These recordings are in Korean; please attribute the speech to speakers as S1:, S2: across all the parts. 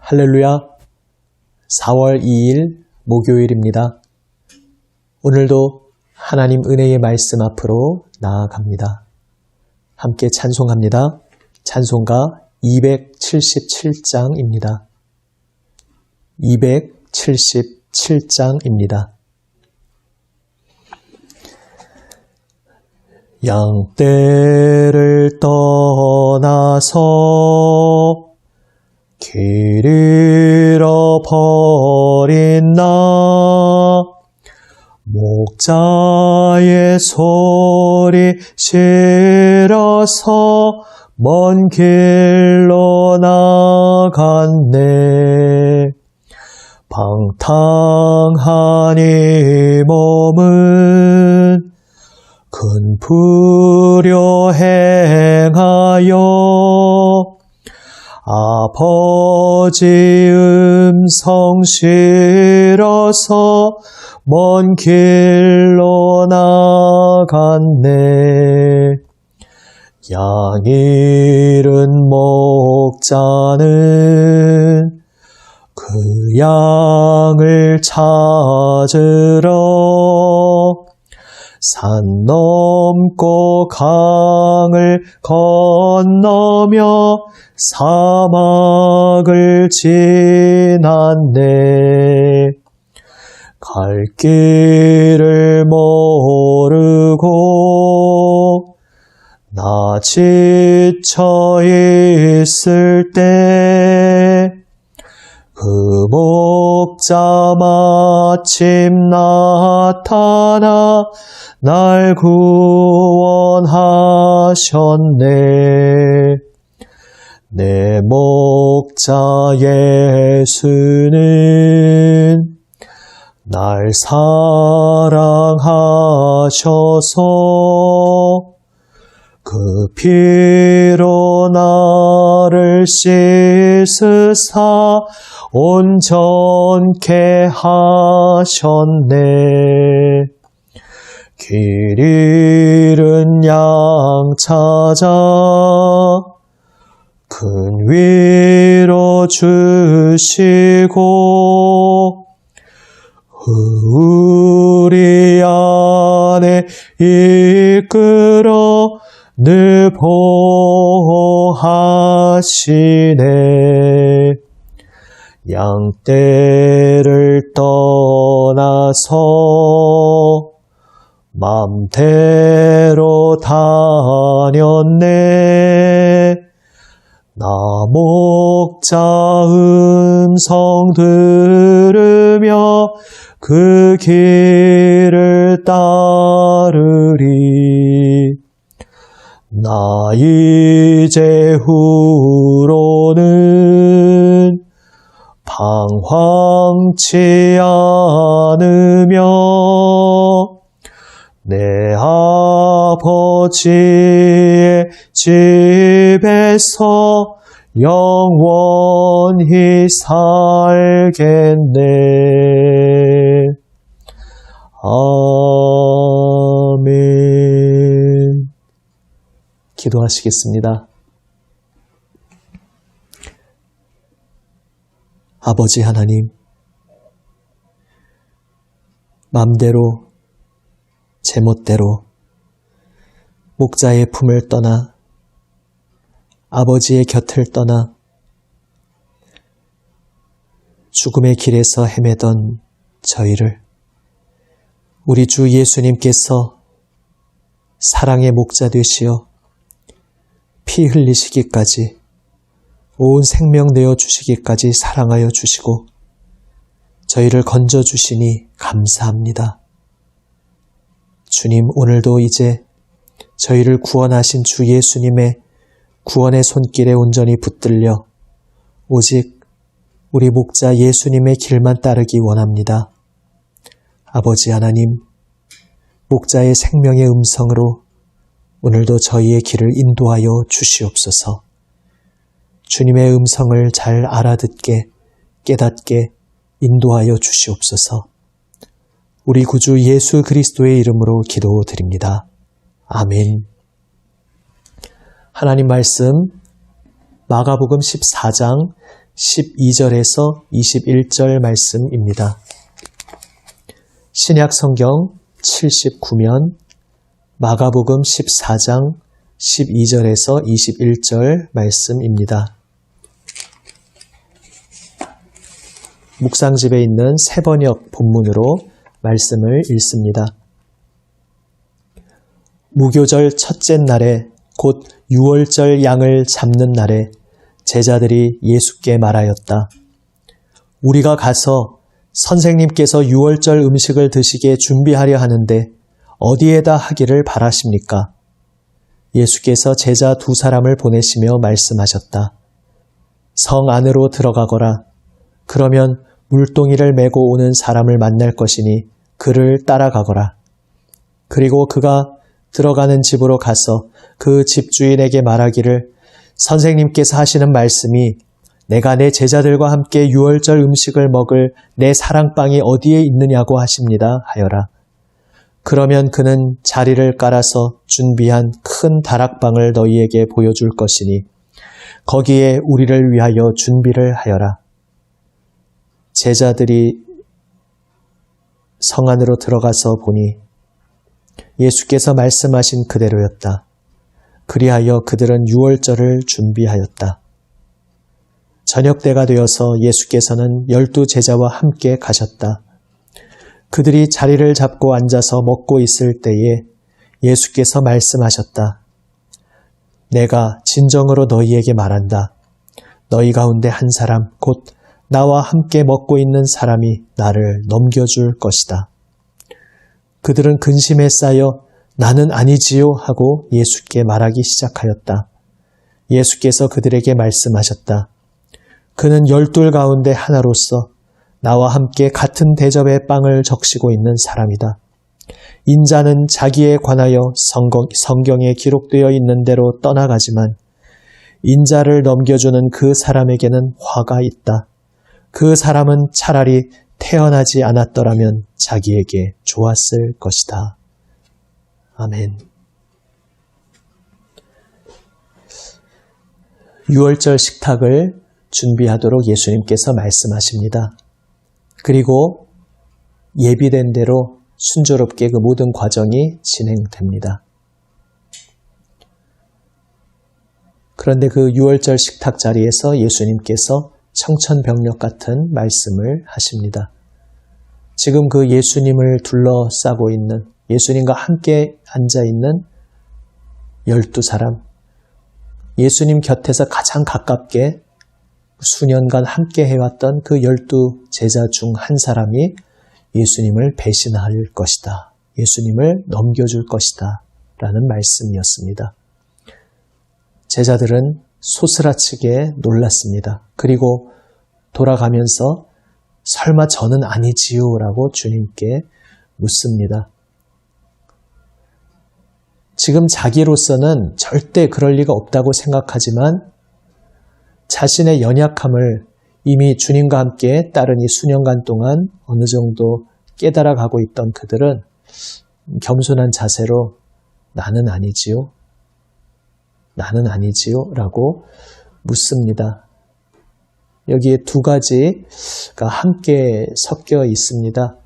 S1: 할렐루야. 4월 2일 목요일입니다. 오늘도 하나님 은혜의 말씀 앞으로 나아갑니다. 함께 찬송합니다. 찬송가 277장입니다. 277장입니다. 양떼를 떠나서 길 잃어버린 나 목자의 소리 싫어서 먼 길로 나갔네. 방탕한 이 몸은 큰 불효 행하여 아버지 음성 싫어서 먼 길로 나갔네. 양 잃은 목자는 그 양을 찾으러 산 넘고 강을 건너며 사막을 지났네. 갈 길을 모르고 나 지쳐 있을 때 그 목자 마침 나타나 날 구원하셨네. 내 목자 예수는 날 사랑하셔서 그 피로 나를 씻으사 온전케 하셨네. 길 잃은 양 찾아 큰 위로 주시고 우리 안에 이끌어 늘 보호하시네. 양떼를 떠나서 맘대로 다녔네. 나 목자 음성 들으며 그 길을 따르리. 나 이제 후로는 방황치 않으며 내 아버지의 집에서 영원히 살겠네. 아멘. 기도하시겠습니다. 아버지 하나님, 맘대로 제멋대로 목자의 품을 떠나 아버지의 곁을 떠나 죽음의 길에서 헤매던 저희를 우리 주 예수님께서 사랑의 목자 되시어 피 흘리시기까지 온 생명 내어 주시기까지 사랑하여 주시고 저희를 건져주시니 감사합니다. 주님, 오늘도 이제 저희를 구원하신 주 예수님의 구원의 손길에 온전히 붙들려 오직 우리 목자 예수님의 길만 따르기 원합니다. 아버지 하나님, 목자의 생명의 음성으로 오늘도 저희의 길을 인도하여 주시옵소서. 주님의 음성을 잘 알아듣게, 깨닫게 인도하여 주시옵소서. 우리 구주 예수 그리스도의 이름으로 기도드립니다. 아멘. 하나님 말씀 마가복음 14장 12절에서 21절 말씀입니다. 신약 성경 79면 마가복음 14장 12절에서 21절 말씀입니다. 묵상집에 있는 새번역 본문으로 말씀을 읽습니다. 무교절 첫째 날에 곧 유월절 양을 잡는 날에 제자들이 예수께 말하였다. 우리가 가서 선생님께서 유월절 음식을 드시게 준비하려 하는데 어디에다 하기를 바라십니까? 예수께서 제자 두 사람을 보내시며 말씀하셨다. 성 안으로 들어가거라. 그러면 물동이를 메고 오는 사람을 만날 것이니 그를 따라가거라. 그리고 그가 들어가는 집으로 가서 그 집주인에게 말하기를 선생님께서 하시는 말씀이 내가 내 제자들과 함께 유월절 음식을 먹을 내 사랑방이 어디에 있느냐고 하십니다 하여라. 그러면 그는 자리를 깔아서 준비한 큰 다락방을 너희에게 보여줄 것이니 거기에 우리를 위하여 준비를 하여라. 제자들이 성 안으로 들어가서 보니 예수께서 말씀하신 그대로였다. 그리하여 그들은 유월절을 준비하였다. 저녁 때가 되어서 예수께서는 12 제자와 함께 가셨다. 그들이 자리를 잡고 앉아서 먹고 있을 때에 예수께서 말씀하셨다. 내가 진정으로 너희에게 말한다. 너희 가운데 한 사람 곧 나와 함께 먹고 있는 사람이 나를 넘겨줄 것이다. 그들은 근심에 쌓여 나는 아니지요 하고 예수께 말하기 시작하였다. 예수께서 그들에게 말씀하셨다. 그는 12 가운데 하나로서 나와 함께 같은 대접의 빵을 적시고 있는 사람이다. 인자는 자기에 관하여 성경에 기록되어 있는 대로 떠나가지만 인자를 넘겨주는 그 사람에게는 화가 있다. 그 사람은 차라리 태어나지 않았더라면 자기에게 좋았을 것이다. 아멘. 유월절 식탁을 준비하도록 예수님께서 말씀하십니다. 그리고 예비된 대로 순조롭게 그 모든 과정이 진행됩니다. 그런데 그 유월절 식탁 자리에서 예수님께서 청천벽력 같은 말씀을 하십니다. 지금 그 예수님을 둘러싸고 있는 예수님과 함께 앉아있는 12사람, 예수님 곁에서 가장 가깝게 수년간 함께 해왔던 그 12 제자 중 한 사람이 예수님을 배신할 것이다. 예수님을 넘겨줄 것이다. 라는 말씀이었습니다. 제자들은 소스라치게 놀랐습니다. 그리고 돌아가면서 설마 저는 아니지요? 라고 주님께 묻습니다. 지금 자기로서는 절대 그럴 리가 없다고 생각하지만 자신의 연약함을 이미 주님과 함께 따른 이 수년간 동안 어느 정도 깨달아가고 있던 그들은 겸손한 자세로 나는 아니지요? 나는 아니지요? 라고 묻습니다. 여기에 두 가지가 함께 섞여 있습니다.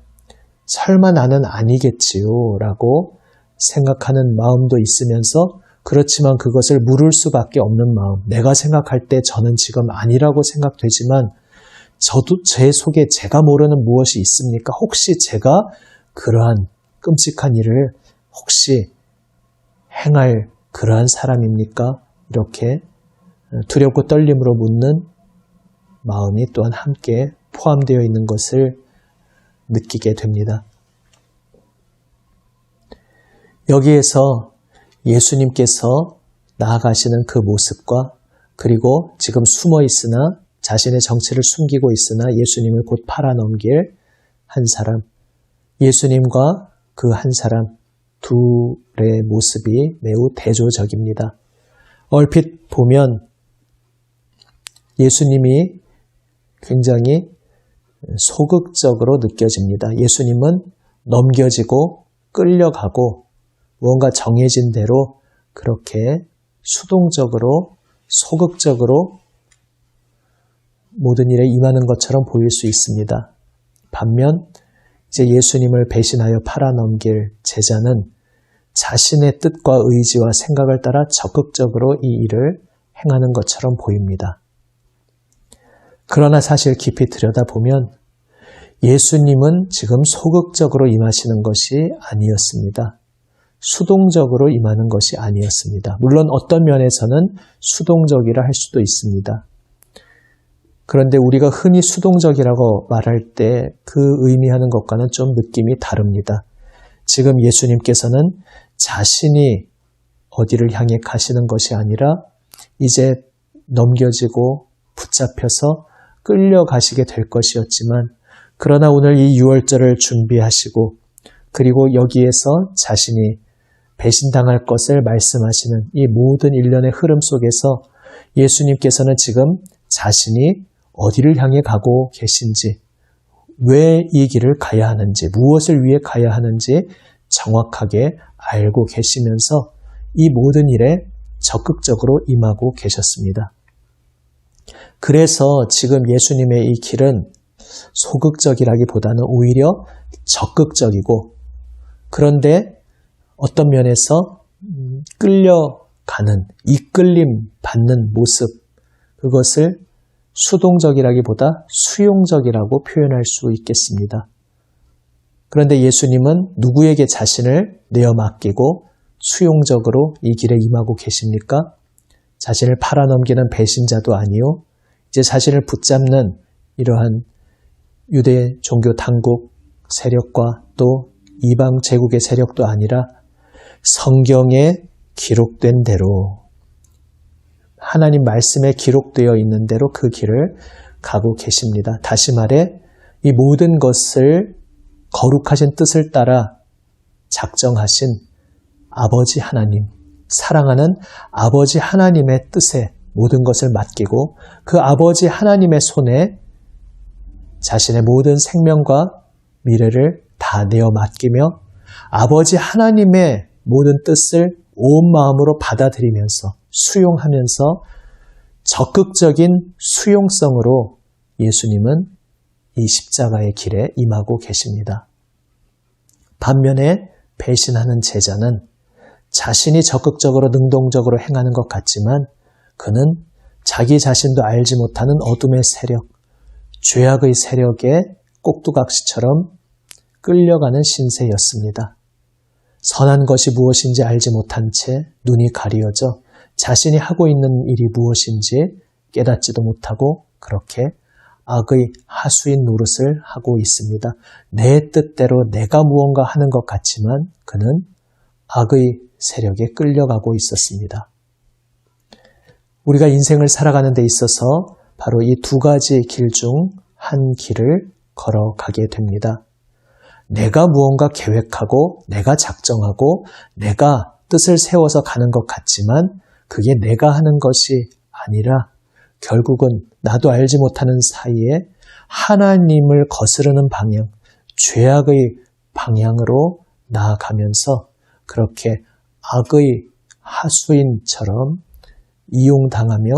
S1: 설마 나는 아니겠지요? 라고 생각하는 마음도 있으면서 그렇지만 그것을 물을 수밖에 없는 마음. 내가 생각할 때 저는 지금 아니라고 생각되지만 저도 제 속에 제가 모르는 무엇이 있습니까? 혹시 제가 그러한 끔찍한 일을 혹시 행할 그러한 사람입니까? 이렇게 두렵고 떨림으로 묻는 마음이 또한 함께 포함되어 있는 것을 느끼게 됩니다. 여기에서 예수님께서 나아가시는 그 모습과 그리고 지금 숨어 있으나 자신의 정체를 숨기고 있으나 예수님을 곧 팔아넘길 한 사람, 예수님과 그 한 사람 둘의 모습이 매우 대조적입니다. 얼핏 보면 예수님이 굉장히 소극적으로 느껴집니다. 예수님은 넘겨지고 끌려가고 무언가 정해진 대로 그렇게 수동적으로 소극적으로 모든 일에 임하는 것처럼 보일 수 있습니다. 반면 이제 예수님을 배신하여 팔아넘길 제자는 자신의 뜻과 의지와 생각을 따라 적극적으로 이 일을 행하는 것처럼 보입니다. 그러나 사실 깊이 들여다보면 예수님은 지금 소극적으로 임하시는 것이 아니었습니다. 수동적으로 임하는 것이 아니었습니다. 물론 어떤 면에서는 수동적이라 할 수도 있습니다. 그런데 우리가 흔히 수동적이라고 말할 때 그 의미하는 것과는 좀 느낌이 다릅니다. 지금 예수님께서는 자신이 어디를 향해 가시는 것이 아니라 이제 넘겨지고 붙잡혀서 끌려가시게 될 것이었지만 그러나 오늘 이 유월절을 준비하시고 그리고 여기에서 자신이 배신당할 것을 말씀하시는 이 모든 일련의 흐름 속에서 예수님께서는 지금 자신이 어디를 향해 가고 계신지, 왜 이 길을 가야 하는지, 무엇을 위해 가야 하는지 정확하게 알고 계시면서 이 모든 일에 적극적으로 임하고 계셨습니다. 그래서 지금 예수님의 이 길은 소극적이라기보다는 오히려 적극적이고 그런데 어떤 면에서 끌려가는, 이끌림 받는 모습, 그것을 수동적이라기보다 수용적이라고 표현할 수 있겠습니다. 그런데 예수님은 누구에게 자신을 내어 맡기고 수용적으로 이 길에 임하고 계십니까? 자신을 팔아넘기는 배신자도 아니요. 이제 자신을 붙잡는 이러한 유대 종교 당국 세력과 또 이방 제국의 세력도 아니라 성경에 기록된 대로 하나님 말씀에 기록되어 있는 대로 그 길을 가고 계십니다. 다시 말해 이 모든 것을 거룩하신 뜻을 따라 작정하신 아버지 하나님, 사랑하는 아버지 하나님의 뜻에 모든 것을 맡기고 그 아버지 하나님의 손에 자신의 모든 생명과 미래를 다 내어 맡기며 아버지 하나님의 모든 뜻을 온 마음으로 받아들이면서 수용하면서 적극적인 수용성으로 예수님은 이 십자가의 길에 임하고 계십니다. 반면에 배신하는 제자는 자신이 적극적으로 능동적으로 행하는 것 같지만 그는 자기 자신도 알지 못하는 어둠의 세력, 죄악의 세력에 꼭두각시처럼 끌려가는 신세였습니다. 선한 것이 무엇인지 알지 못한 채 눈이 가리어져 자신이 하고 있는 일이 무엇인지 깨닫지도 못하고 그렇게 악의 하수인 노릇을 하고 있습니다. 내 뜻대로 내가 무언가 하는 것 같지만 그는 악의 세력에 끌려가고 있었습니다. 우리가 인생을 살아가는 데 있어서 바로 이 두 가지 길 중 한 길을 걸어가게 됩니다. 내가 무언가 계획하고 내가 작정하고 내가 뜻을 세워서 가는 것 같지만 그게 내가 하는 것이 아니라 결국은 나도 알지 못하는 사이에 하나님을 거스르는 방향, 죄악의 방향으로 나아가면서 그렇게 악의 하수인처럼 이용당하며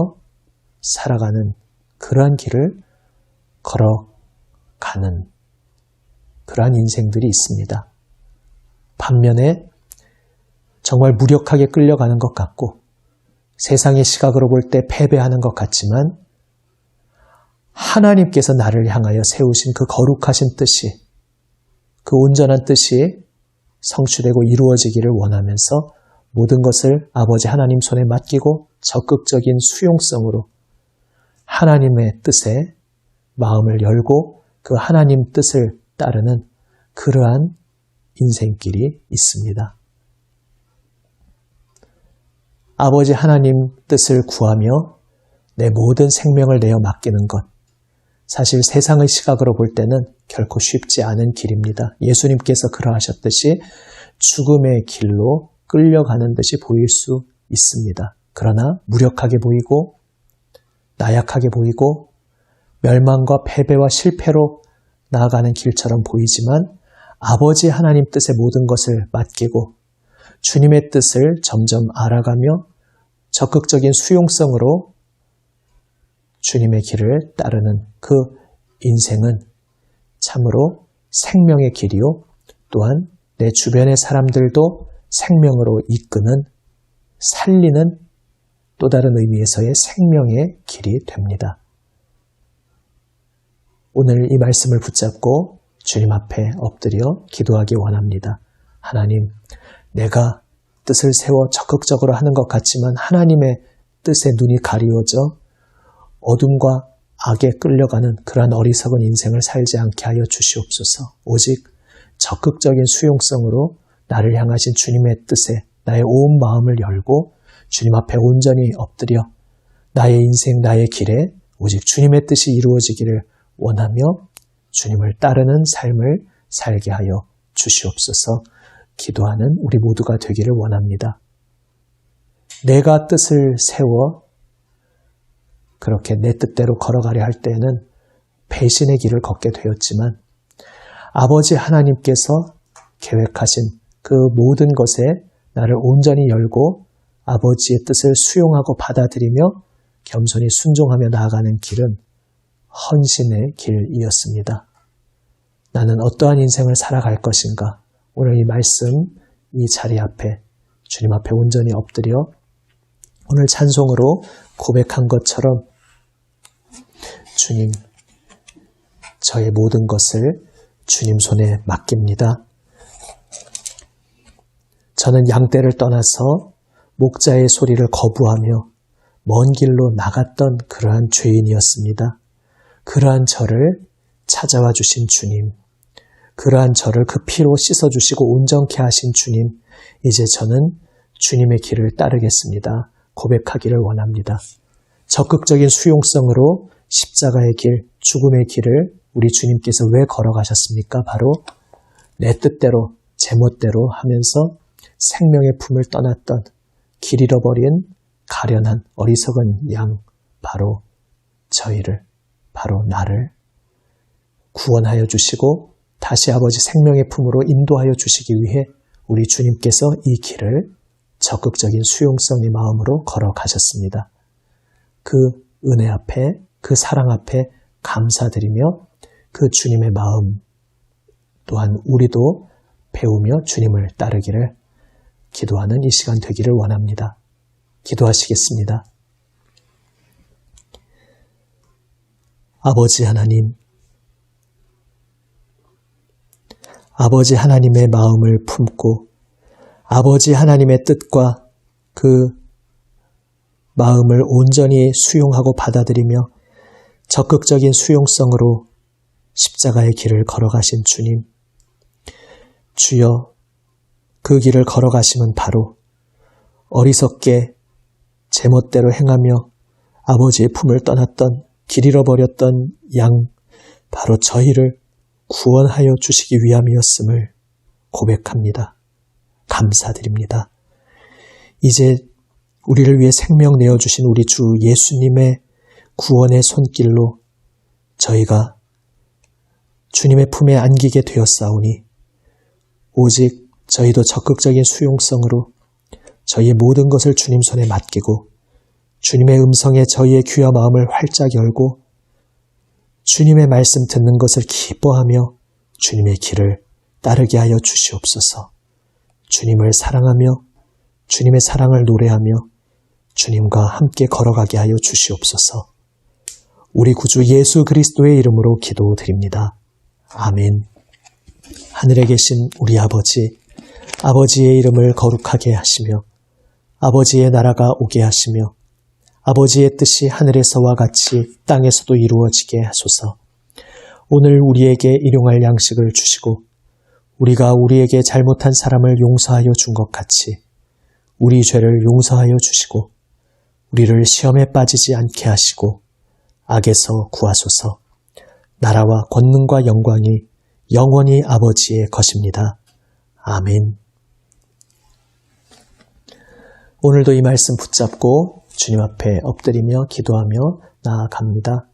S1: 살아가는 그러한 길을 걸어가는 그러한 인생들이 있습니다. 반면에 정말 무력하게 끌려가는 것 같고 세상의 시각으로 볼 때 패배하는 것 같지만 하나님께서 나를 향하여 세우신 그 거룩하신 뜻이, 그 온전한 뜻이 성취되고 이루어지기를 원하면서 모든 것을 아버지 하나님 손에 맡기고 적극적인 수용성으로 하나님의 뜻에 마음을 열고 그 하나님 뜻을 따르는 그러한 인생길이 있습니다. 아버지 하나님 뜻을 구하며 내 모든 생명을 내어 맡기는 것, 사실 세상의 시각으로 볼 때는 결코 쉽지 않은 길입니다. 예수님께서 그러하셨듯이 죽음의 길로 끌려가는 듯이 보일 수 있습니다. 그러나 무력하게 보이고 나약하게 보이고 멸망과 패배와 실패로 나아가는 길처럼 보이지만 아버지 하나님 뜻의 모든 것을 맡기고 주님의 뜻을 점점 알아가며 적극적인 수용성으로 주님의 길을 따르는 그 인생은 참으로 생명의 길이요. 또한 내 주변의 사람들도 생명으로 이끄는, 살리는 또 다른 의미에서의 생명의 길이 됩니다. 오늘 이 말씀을 붙잡고 주님 앞에 엎드려 기도하기 원합니다. 하나님, 내가 뜻을 세워 적극적으로 하는 것 같지만 하나님의 뜻에 눈이 가리워져 어둠과 악에 끌려가는 그러한 어리석은 인생을 살지 않게 하여 주시옵소서. 오직 적극적인 수용성으로 나를 향하신 주님의 뜻에 나의 온 마음을 열고 주님 앞에 온전히 엎드려 나의 인생, 나의 길에 오직 주님의 뜻이 이루어지기를 원하며 주님을 따르는 삶을 살게 하여 주시옵소서. 기도하는 우리 모두가 되기를 원합니다. 내가 뜻을 세워 그렇게 내 뜻대로 걸어가려 할 때에는 배신의 길을 걷게 되었지만 아버지 하나님께서 계획하신 그 모든 것에 나를 온전히 열고 아버지의 뜻을 수용하고 받아들이며 겸손히 순종하며 나아가는 길은 헌신의 길이었습니다. 나는 어떠한 인생을 살아갈 것인가? 오늘 이 말씀, 이 자리 앞에 주님 앞에 온전히 엎드려 오늘 찬송으로 고백한 것처럼 주님, 저의 모든 것을 주님 손에 맡깁니다. 저는 양떼를 떠나서 목자의 소리를 거부하며 먼 길로 나갔던 그러한 죄인이었습니다. 그러한 저를 찾아와 주신 주님, 그러한 저를 그 피로 씻어주시고 온전케 하신 주님, 이제 저는 주님의 길을 따르겠습니다. 고백하기를 원합니다. 적극적인 수용성으로 십자가의 길, 죽음의 길을 우리 주님께서 왜 걸어가셨습니까? 바로 내 뜻대로, 제멋대로 하면서 생명의 품을 떠났던 길 잃어버린 가련한 어리석은 양, 바로 저희를, 바로 나를 구원하여 주시고 다시 아버지 생명의 품으로 인도하여 주시기 위해 우리 주님께서 이 길을 적극적인 수용성의 마음으로 걸어가셨습니다. 그 은혜 앞에, 그 사랑 앞에 감사드리며 그 주님의 마음 또한 우리도 배우며 주님을 따르기를 기도하는 이 시간 되기를 원합니다. 기도하시겠습니다. 아버지 하나님, 아버지 하나님의 마음을 품고 아버지 하나님의 뜻과 그 마음을 온전히 수용하고 받아들이며 적극적인 수용성으로 십자가의 길을 걸어가신 주님, 주여 그 길을 걸어가심은 바로 어리석게 제멋대로 행하며 아버지의 품을 떠났던 길 잃어버렸던 양, 바로 저희를 구원하여 주시기 위함이었음을 고백합니다. 감사드립니다. 이제 우리를 위해 생명 내어주신 우리 주 예수님의 구원의 손길로 저희가 주님의 품에 안기게 되었사오니 오직 저희도 적극적인 수용성으로 저희의 모든 것을 주님 손에 맡기고 주님의 음성에 저희의 귀와 마음을 활짝 열고 주님의 말씀 듣는 것을 기뻐하며 주님의 길을 따르게 하여 주시옵소서. 주님을 사랑하며 주님의 사랑을 노래하며 주님과 함께 걸어가게 하여 주시옵소서. 우리 구주 예수 그리스도의 이름으로 기도드립니다. 아멘. 하늘에 계신 우리 아버지, 아버지의 이름을 거룩하게 하시며 아버지의 나라가 오게 하시며 아버지의 뜻이 하늘에서와 같이 땅에서도 이루어지게 하소서. 오늘 우리에게 일용할 양식을 주시고 우리가 우리에게 잘못한 사람을 용서하여 준 것 같이 우리 죄를 용서하여 주시고 우리를 시험에 빠지지 않게 하시고 악에서 구하소서. 나라와 권능과 영광이 영원히 아버지의 것입니다. 아멘. 오늘도 이 말씀 붙잡고 주님 앞에 엎드리며 기도하며 나아갑니다.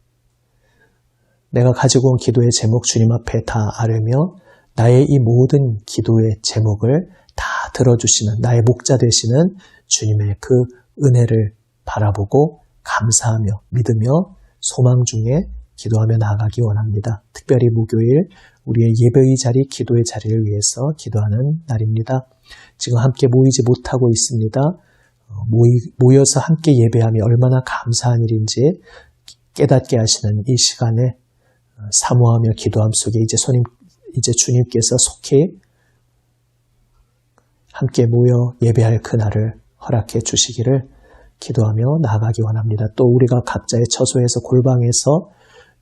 S1: 내가 가지고 온 기도의 제목 주님 앞에 다 아뢰며 나의 이 모든 기도의 제목을 다 들어주시는 나의 목자 되시는 주님의 그 은혜를 바라보고 감사하며 믿으며 소망 중에 기도하며 나아가기 원합니다. 특별히 목요일 우리의 예배의 자리, 기도의 자리를 위해서 기도하는 날입니다. 지금 함께 모이지 못하고 있습니다. 모여서 함께 예배하며 얼마나 감사한 일인지 깨닫게 하시는 이 시간에 사모하며 기도함 속에 이제 주님께서 속히 함께 모여 예배할 그날을 허락해 주시기를 기도하며 나아가기 원합니다. 또 우리가 각자의 처소에서 골방에서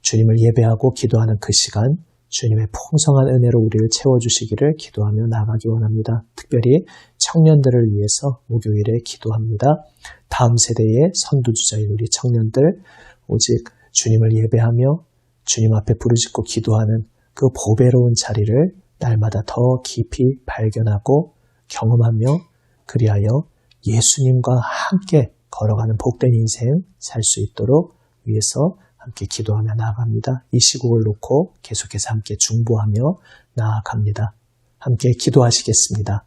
S1: 주님을 예배하고 기도하는 그 시간, 주님의 풍성한 은혜로 우리를 채워주시기를 기도하며 나아가기 원합니다. 특별히 청년들을 위해서 목요일에 기도합니다. 다음 세대의 선두주자인 우리 청년들, 오직 주님을 예배하며 주님 앞에 부르짖고 기도하는 그 보배로운 자리를 날마다 더 깊이 발견하고 경험하며 그리하여 예수님과 함께 걸어가는 복된 인생 살 수 있도록 위해서 함께 기도하며 나아갑니다. 이 시국을 놓고 계속해서 함께 중보하며 나아갑니다. 함께 기도하시겠습니다.